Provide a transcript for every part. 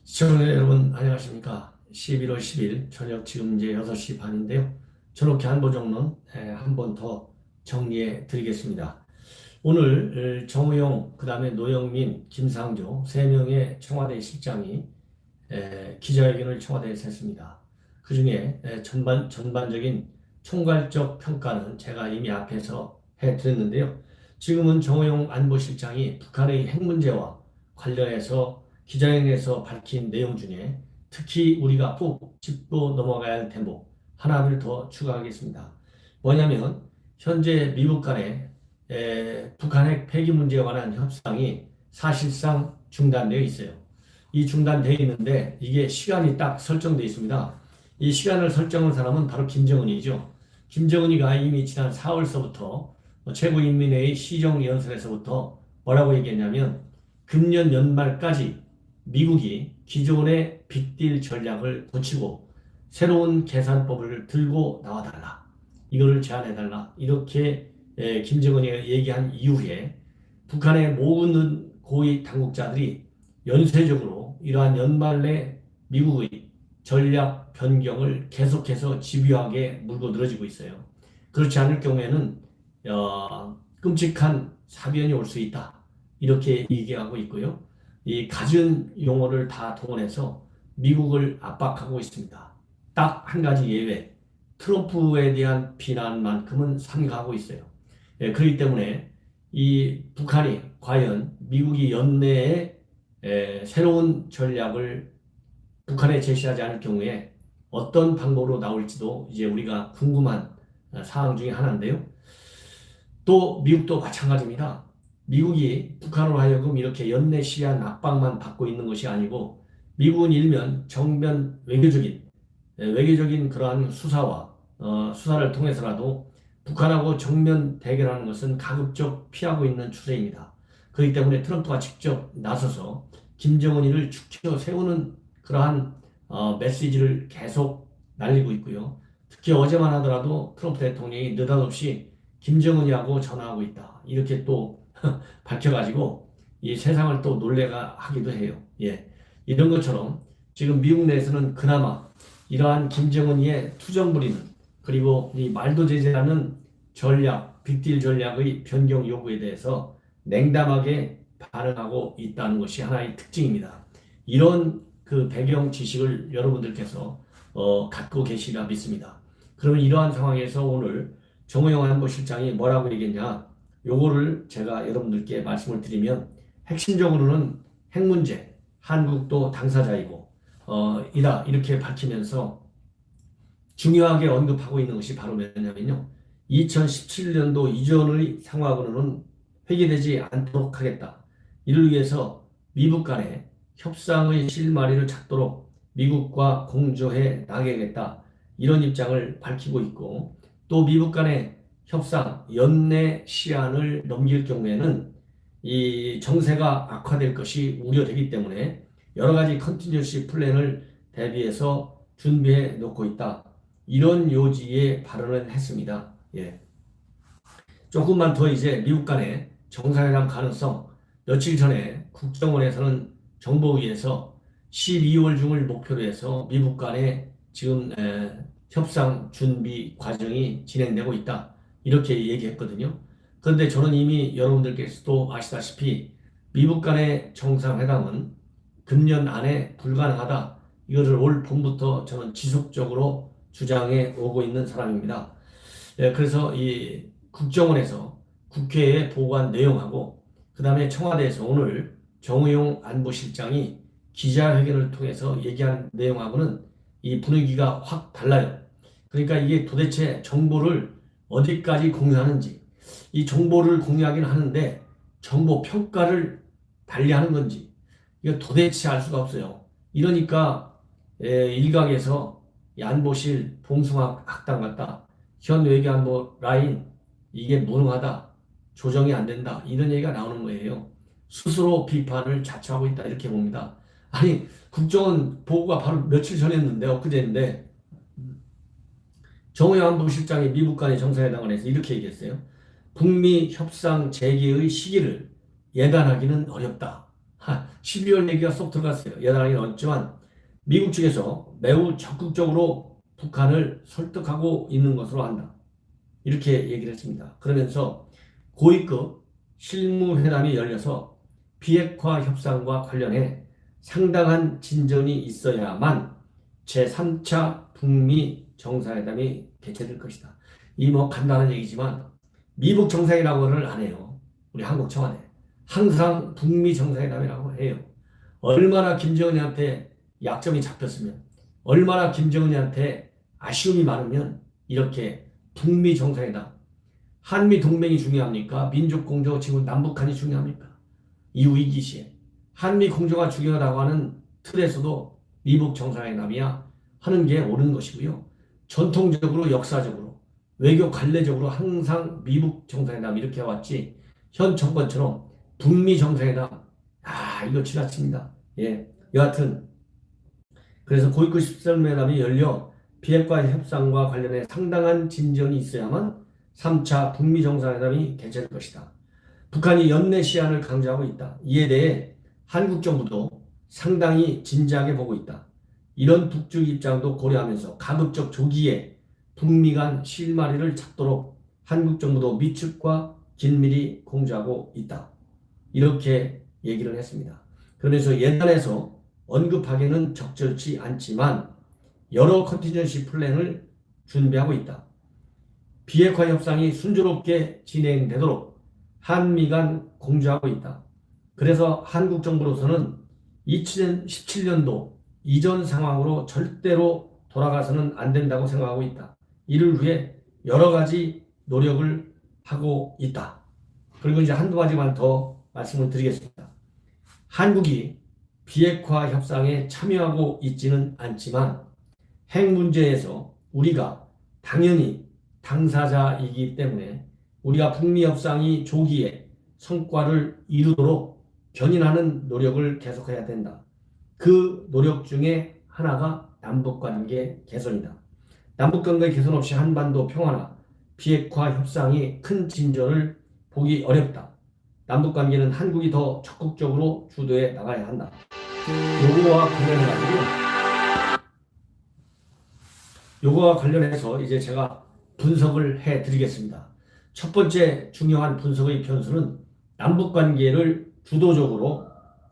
시청자 여러분 안녕하십니까. 11월 10일 저녁 지금 이제 6시 반인데요. 저녁에 한보정론 한 번 더 정리해 드리겠습니다. 오늘 정우용, 그 다음에 노영민, 김상조 3명의 청와대 실장이 기자회견을 청와대에서 했습니다. 그 중에 전반적인 총괄적 평가는 제가 이미 앞에서 해드렸는데요. 지금은 정우용 안보실장이 북한의 핵 문제와 관련해서 기자회견에서 밝힌 내용 중에 특히 우리가 꼭 짚고 넘어가야 할 대목 하나를 더 추가하겠습니다. 뭐냐면 현재 미국 간의 북한 핵 폐기 문제에 관한 협상이 사실상 중단되어 있어요. 이 중단되어 있는데 이게 시간이 딱 설정되어 있습니다. 이 시간을 설정한 사람은 바로 김정은이죠. 김정은이가 이미 지난 4월서부터 최고인민회의 시정연설에서부터 뭐라고 얘기했냐면 금년 연말까지 미국이 기존의 빅딜 전략을 고치고 새로운 계산법을 들고 나와달라. 이거를 제안해달라. 이렇게 김정은이 얘기한 이후에 북한의 모든 고위 당국자들이 연쇄적으로 이러한 연말 내 미국의 전략 변경을 계속해서 집요하게 물고 늘어지고 있어요. 그렇지 않을 경우에는 끔찍한 사변이 올 수 있다. 이렇게 얘기하고 있고요. 이 갖은 용어를 다 동원해서 미국을 압박하고 있습니다. 딱 한 가지 예외, 트럼프에 대한 비난만큼은 삼가하고 있어요. 그렇기 때문에 이 북한이 과연 미국이 연내에 새로운 전략을 북한에 제시하지 않을 경우에 어떤 방법으로 나올지도 이제 우리가 궁금한 사항 중에 하나인데요. 또 미국도 마찬가지입니다. 미국이 북한으로 하여금 이렇게 연내시한 압박만 받고 있는 것이 아니고 미국은 일면 정면 외교적인 그러한 수사를 통해서라도 북한하고 정면 대결하는 것은 가급적 피하고 있는 추세입니다. 그렇기 때문에 트럼프가 직접 나서서 김정은이를 축켜 세우는 그러한 메시지를 계속 날리고 있고요. 특히 어제만 하더라도 트럼프 대통령이 느닷없이 김정은이하고 전화하고 있다. 이렇게 또 밝혀가지고 이 세상을 또 놀래가 하기도 해요. 예. 이런 것처럼 지금 미국 내에서는 그나마 이러한 김정은이의 투정 부리는 그리고 이 말도 되지 않는 빅딜 전략의 변경 요구에 대해서 냉담하게 반응하고 있다는 것이 하나의 특징입니다. 이런 그 배경 지식을 여러분들께서 갖고 계시리라 믿습니다. 그러면 이러한 상황에서 오늘 정우영 안보실장이 뭐라고 얘기했냐? 요거를 제가 여러분들께 말씀을 드리면 핵심적으로는 핵 문제, 한국도 당사자이고 이다 이렇게 밝히면서 중요하게 언급하고 있는 것이 바로 뭐냐면요. 2017년도 이전의 상황으로는 회귀되지 않도록 하겠다. 이를 위해서 미국 간의 협상의 실마리를 찾도록 미국과 공조해 나가겠다. 이런 입장을 밝히고 있고 또 미국 간의 협상 연내 시한을 넘길 경우에는 이 정세가 악화될 것이 우려되기 때문에 여러 가지 컨티뉴시 플랜을 대비해서 준비해 놓고 있다. 이런 요지의 발언을 했습니다. 예. 조금만 더 이제 미국 간의 정상회담 가능성, 며칠 전에 국정원에서는 정보위에서 12월 중을 목표로 해서 미국 간의 지금 협상 준비 과정이 진행되고 있다. 이렇게 얘기했거든요. 그런데 저는 이미 여러분들께서도 아시다시피 미국 간의 정상회담은 금년 안에 불가능하다. 이것을 올 봄부터 저는 지속적으로 주장해 오고 있는 사람입니다. 그래서 이 국정원에서 국회에 보고한 내용하고 그 다음에 청와대에서 오늘 정우용 안보실장이 기자회견을 통해서 얘기한 내용하고는 이 분위기가 확 달라요. 그러니까 이게 도대체 정보를 어디까지 공유하는지, 이 정보를 공유하긴 하는데 정보 평가를 달리하는 건지 이거 도대체 알 수가 없어요. 이러니까 일각에서 이 안보실 봉숭아 학당 같다. 현 외교안보 라인 이게 무능하다. 조정이 안 된다. 이런 얘기가 나오는 거예요. 스스로 비판을 자초하고 있다. 이렇게 봅니다. 아니 국정원 보고가 바로 며칠 전이었는데 엊그제인데 정우영 안보실장이 미국 간의 정상회담을 해서 이렇게 얘기했어요. 북미 협상 재개의 시기를 예단하기는 어렵다. 12월 얘기가 쏙 들어갔어요. 여당이 어쩌면 미국 측에서 매우 적극적으로 북한을 설득하고 있는 것으로 한다. 이렇게 얘기를 했습니다. 그러면서 고위급 실무회담이 열려서 비핵화 협상과 관련해 상당한 진전이 있어야만 제3차 북미 정상회담이 개최될 것이다. 이 뭐 간단한 얘기지만 미북 정상회담을 안 해요. 우리 한국 청와대. 항상 북미 정상회담이라고 해요. 얼마나 김정은이한테 약점이 잡혔으면, 얼마나 김정은이한테 아쉬움이 많으면 이렇게 북미 정상회담, 한미 동맹이 중요합니까? 민족 공조, 지금 남북한이 중요합니까? 이후 위기 시에 한미 공조가 중요하다고 하는 틀에서도 미북 정상회담이야 하는 게 옳은 것이고요. 전통적으로 역사적으로 외교 관례적으로 항상 미북 정상회담 이렇게 해왔지 현 정권처럼 북미 정상회담 이거 지나칩니다. 예, 여하튼 그래서 고위급 실무회담이 열려 비핵화 협상과 관련해 상당한 진전이 있어야만 3차 북미 정상회담이 개최될 것이다. 북한이 연내 시한을 강조하고 있다. 이에 대해 한국 정부도 상당히 진지하게 보고 있다. 이런 북측 입장도 고려하면서 가급적 조기에 북미 간 실마리를 찾도록 한국 정부도 미측과 긴밀히 공조하고 있다. 이렇게 얘기를 했습니다. 그러면서 예단에서 언급하기는 적절치 않지만 여러 컨티전시 플랜을 준비하고 있다. 비핵화 협상이 순조롭게 진행되도록 한미 간 공조하고 있다. 그래서 한국 정부로서는 2017년도 이전 상황으로 절대로 돌아가서는 안 된다고 생각하고 있다. 이를 위해 여러 가지 노력을 하고 있다. 그리고 이제 한두 가지만 더 말씀을 드리겠습니다. 한국이 비핵화 협상에 참여하고 있지는 않지만 핵 문제에서 우리가 당연히 당사자이기 때문에 우리가 북미 협상이 조기에 성과를 이루도록 견인하는 노력을 계속해야 된다. 그 노력 중에 하나가 남북관계 개선이다. 남북관계 개선 없이 한반도 평화나 비핵화 협상이 큰 진전을 보기 어렵다. 남북관계는 한국이 더 적극적으로 주도해 나가야 한다. 요거와 관련해서 이제 제가 분석을 해 드리겠습니다. 첫 번째 중요한 분석의 변수는 남북관계를 주도적으로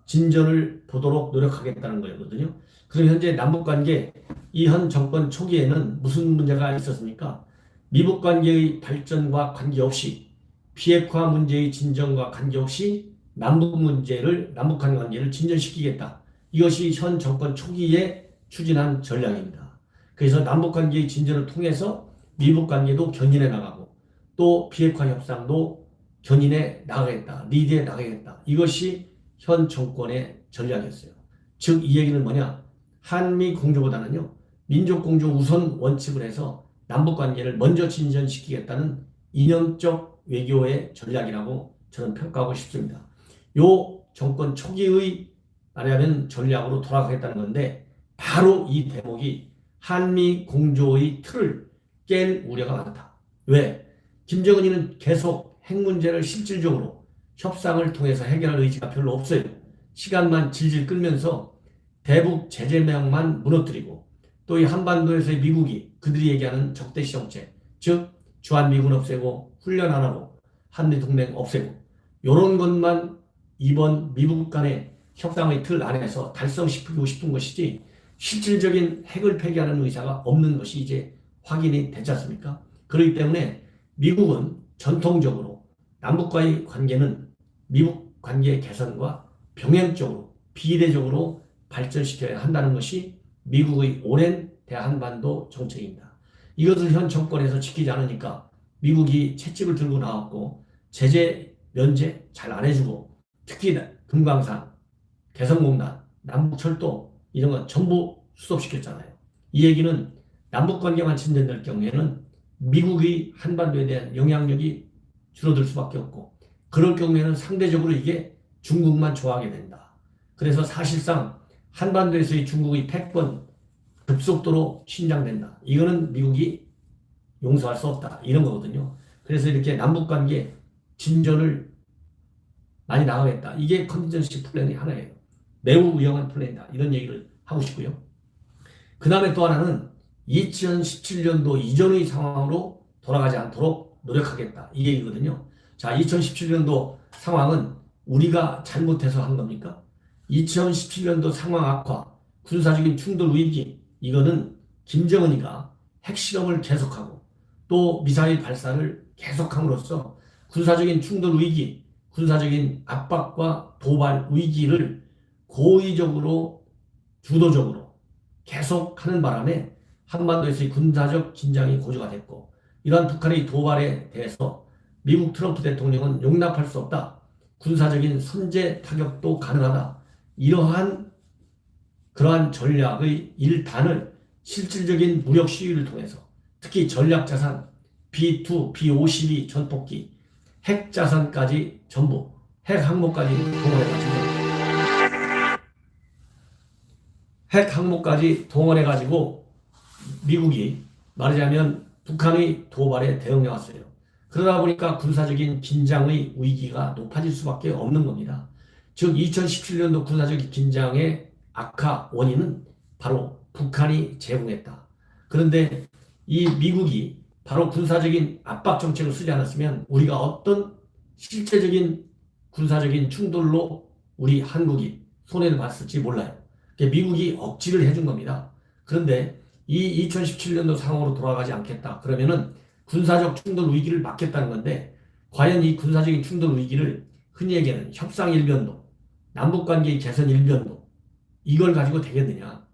진전을 보도록 노력하겠다는 거거든요. 그럼 현재 남북관계 이 현 정권 초기에는 무슨 문제가 있었습니까? 미북관계의 발전과 관계없이 비핵화 문제의 진전과 관계없이 남북한 관계를 진전시키겠다. 이것이 현 정권 초기에 추진한 전략입니다. 그래서 남북관계의 진전을 통해서 미북관계도 견인해 나가고 또 비핵화 협상도 견인해 나가겠다. 리드해 나가겠다. 이것이 현 정권의 전략이었어요. 즉 이 얘기는 뭐냐? 한미 공조보다는요. 민족 공조 우선 원칙을 해서 남북관계를 먼저 진전시키겠다는 이념적 외교의 전략이라고 저는 평가하고 싶습니다. 요 정권 초기의 말하자면 전략으로 돌아가겠다는 건데 바로 이 대목이 한미 공조의 틀을 깰 우려가 많다. 왜? 김정은이는 계속 핵 문제를 실질적으로 협상을 통해서 해결할 의지가 별로 없어요. 시간만 질질 끌면서 대북 제재명만 무너뜨리고 또 이 한반도에서의 미국이 그들이 얘기하는 적대시 정책, 즉 주한미군 없애고 훈련 안 하고 한미동맹 없애고 이런 것만 이번 미국 간의 협상의 틀 안에서 달성시키고 싶은 것이지 실질적인 핵을 폐기하는 의사가 없는 것이 이제 확인이 되지 않습니까? 그렇기 때문에 미국은 전통적으로 남북과의 관계는 미북 관계 개선과 병행적으로 비례적으로 발전시켜야 한다는 것이 미국의 오랜 대한반도 정책입니다. 이것을 현 정권에서 지키지 않으니까 미국이 채찍을 들고 나왔고 제재 면제 잘 안 해주고 특히 금강산, 개성공단, 남북철도 이런 건 전부 수습시켰잖아요. 이 얘기는 남북관계만 진전될 경우에는 미국의 한반도에 대한 영향력이 줄어들 수밖에 없고 그럴 경우에는 상대적으로 이게 중국만 좋아하게 된다. 그래서 사실상 한반도에서의 중국의 패권 급속도로 신장된다. 이거는 미국이 용서할 수 없다. 이런 거거든요. 그래서 이렇게 남북관계 진전을 많이 나가겠다. 이게 컨티전시 플랜이 하나예요. 매우 위험한 플랜이다. 이런 얘기를 하고 싶고요. 그 다음에 또 하나는 2017년도 이전의 상황으로 돌아가지 않도록 노력하겠다. 이 얘기거든요. 자, 2017년도 상황은 우리가 잘못해서 한 겁니까? 2017년도 상황 악화, 군사적인 충돌 위기, 이거는 김정은이가 핵실험을 계속하고 또 미사일 발사를 계속함으로써 군사적인 충돌 위기, 군사적인 압박과 도발 위기를 고의적으로 주도적으로 계속하는 바람에 한반도에서의 군사적 긴장이 고조가 됐고, 이러한 북한의 도발에 대해서 미국 트럼프 대통령은 용납할 수 없다. 군사적인 선제 타격도 가능하다. 그러한 전략의 일단을 실질적인 무력 시위를 통해서 특히 전략자산 B2, B52 전폭기, 핵자산까지 전부 핵 항모까지 동원해가지고 미국이 말하자면 북한의 도발에 대응해 왔어요. 그러다 보니까 군사적인 긴장의 위기가 높아질 수밖에 없는 겁니다. 즉 2017년도 군사적 긴장의 악화 원인은 바로 북한이 제공했다. 그런데 이 미국이 바로 군사적인 압박 정책을 쓰지 않았으면 우리가 어떤 실제적인 군사적인 충돌로 우리 한국이 손해를 봤을지 몰라요. 미국이 억지를 해준 겁니다. 그런데 이 2017년도 상황으로 돌아가지 않겠다. 그러면은 군사적 충돌 위기를 막겠다는 건데, 과연 이 군사적인 충돌 위기를 흔히 얘기하는 협상 일변도, 남북관계 개선 일변도, 이걸 가지고 되겠느냐.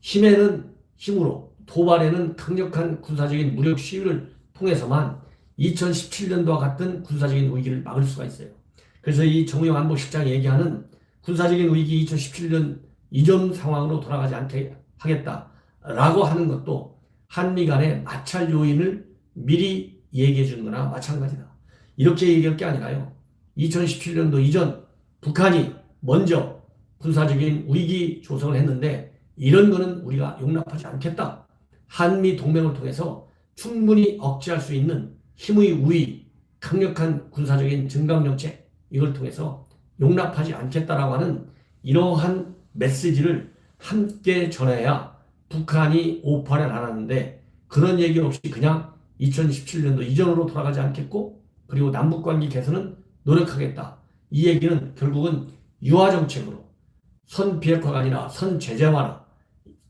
힘에는 힘으로, 도발에는 강력한 군사적인 무력 시위를 통해서만 2017년도와 같은 군사적인 위기를 막을 수가 있어요. 그래서 이 정우영 안보실장이 얘기하는 군사적인 위기 2017년 이전 상황으로 돌아가지 않게 하겠다라고 하는 것도 한미 간의 마찰 요인을 미리 얘기해 주는 거나 마찬가지다. 이렇게 얘기할 게 아니라요. 2017년도 이전 북한이 먼저 군사적인 위기 조성을 했는데 이런 거는 우리가 용납하지 않겠다. 한미 동맹을 통해서 충분히 억제할 수 있는 힘의 우위, 강력한 군사적인 증강정책, 이걸 통해서 용납하지 않겠다라고 하는 이러한 메시지를 함께 전해야 북한이 오판을 안 하는데, 그런 얘기 없이 그냥 2017년도 이전으로 돌아가지 않겠고, 그리고 남북관계 개선은 노력하겠다. 이 얘기는 결국은 유화정책으로 선비핵화가 아니라 선제재화나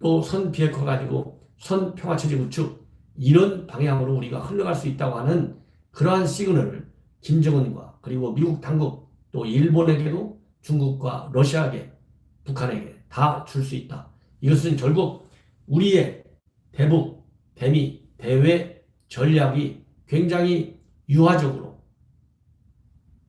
또 선비핵화가 아니고 선평화체제 구축, 이런 방향으로 우리가 흘러갈 수 있다고 하는 그러한 시그널을 김정은과 그리고 미국 당국 또 일본에게도 중국과 러시아에게 북한에게 다 줄 수 있다. 이것은 결국 우리의 대북, 대미, 대외 전략이 굉장히 유화적으로,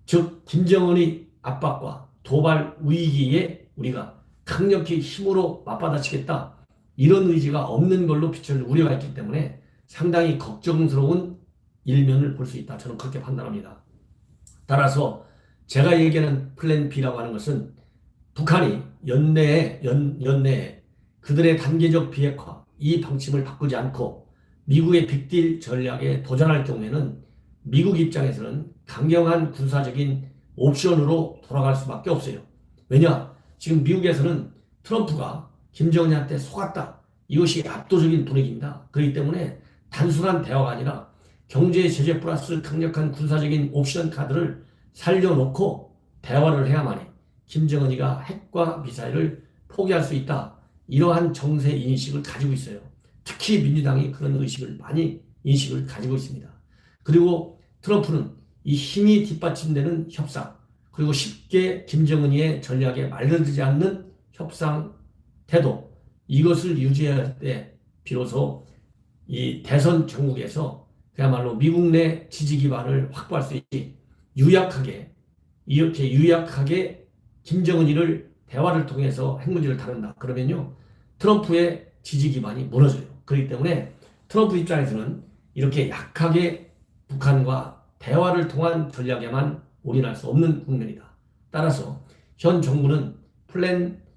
즉 김정은의 압박과 도발 위기에 우리가 강력히 힘으로 맞받아치겠다, 이런 의지가 없는 걸로 비춰질 우려가 있기 때문에 상당히 걱정스러운 일면을 볼 수 있다. 저는 그렇게 판단합니다. 따라서 제가 얘기하는 플랜 B라고 하는 것은 북한이 연내에 그들의 단계적 비핵화, 이 방침을 바꾸지 않고 미국의 빅딜 전략에 도전할 경우에는 미국 입장에서는 강경한 군사적인 옵션으로 돌아갈 수밖에 없어요. 왜냐? 지금 미국에서는 트럼프가 김정은한테 속았다. 이것이 압도적인 분위기입니다. 그렇기 때문에 단순한 대화가 아니라 경제 제재 플러스 강력한 군사적인 옵션 카드를 살려놓고 대화를 해야만이 김정은이가 핵과 미사일을 포기할 수 있다. 이러한 정세 인식을 가지고 있어요. 특히 민주당이 그런 의식을 많이 인식을 가지고 있습니다. 그리고 트럼프는 이 힘이 뒷받침되는 협상, 그리고 쉽게 김정은이의 전략에 말려들지 않는 협상 태도, 이것을 유지할 때 비로소 이 대선 정국에서 그야말로 미국 내 지지 기반을 확보할 수 있지, 이렇게 유약하게 김정은이를 대화를 통해서 핵 문제를 다룬다. 그러면요, 트럼프의 지지 기반이 무너져요. 그렇기 때문에 트럼프 입장에서는 이렇게 약하게 북한과 대화를 통한 전략에만 올인할 수 없는 국면이다. 따라서 현 정부는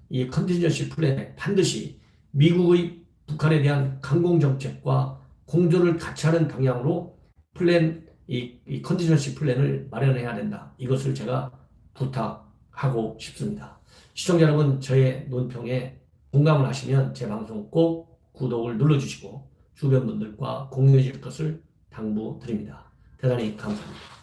이 컨티전시 플랜에 반드시 미국의 북한에 대한 강공 정책과 공조를 같이 하는 방향으로 이 컨티전시 플랜을 마련해야 된다. 이것을 제가 부탁하고 싶습니다. 시청자 여러분, 저의 논평에 공감을 하시면 제 방송 꼭 구독을 눌러주시고 주변 분들과 공유해 줄 것을 당부드립니다. 대단히 감사합니다.